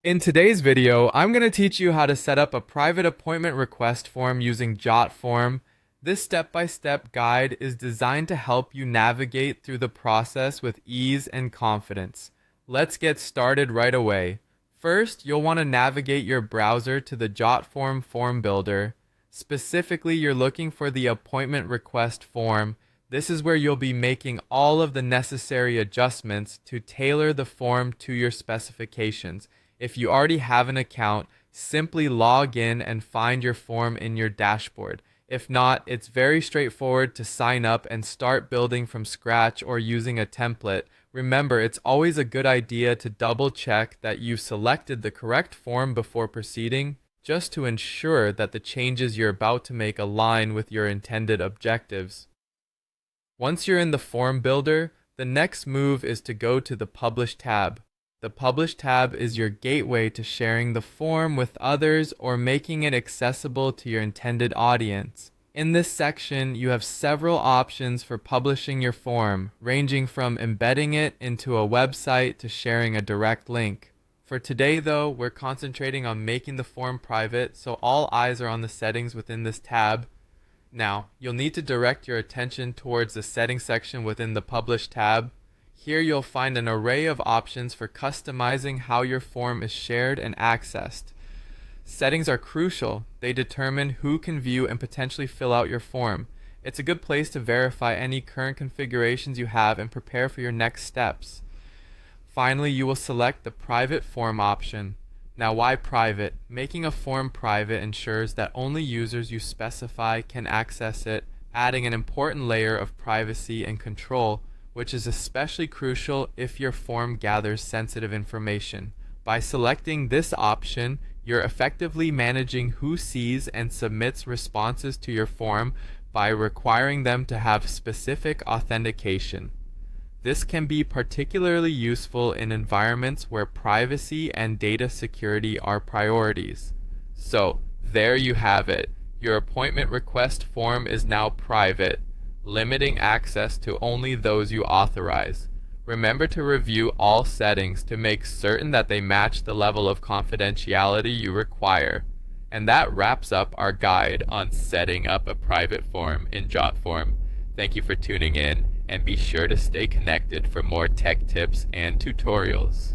In today's video, I'm going to teach you how to set up a private appointment request form using Jotform. This step-by-step guide is designed to help you navigate through the process with ease and confidence. Let's get started right away. First, you'll want to navigate your browser to the Jotform form builder. Specifically, you're looking for the appointment request form. This is where you'll be making all of the necessary adjustments to tailor the form to your specifications. If you already have an account, simply log in and find your form in your dashboard. If not, it's very straightforward to sign up and start building from scratch or using a template. Remember, it's always a good idea to double check that you've selected the correct form before proceeding, just to ensure that the changes you're about to make align with your intended objectives. Once you're in the form builder, the next move is to go to the Publish tab. The Publish tab is your gateway to sharing the form with others or making it accessible to your intended audience. In this section, you have several options for publishing your form, ranging from embedding it into a website to sharing a direct link. For today, though, we're concentrating on making the form private, so all eyes are on the settings within this tab. Now, you'll need to direct your attention towards the settings section within the Publish tab. Here you'll find an array of options for customizing how your form is shared and accessed. Settings are crucial. They determine who can view and potentially fill out your form. It's a good place to verify any current configurations you have and prepare for your next steps. Finally, you will select the Private Form option. Now, why private? Making a form private ensures that only users you specify can access it, adding an important layer of privacy and control, which is especially crucial if your form gathers sensitive information. By selecting this option, you're effectively managing who sees and submits responses to your form by requiring them to have specific authentication. This can be particularly useful in environments where privacy and data security are priorities. So, there you have it. Your appointment request form is now private, limiting access to only those you authorize. Remember to review all settings to make certain that they match the level of confidentiality you require. And that wraps up our guide on setting up a private form in Jotform. Thank you for tuning in, and be sure to stay connected for more tech tips and tutorials.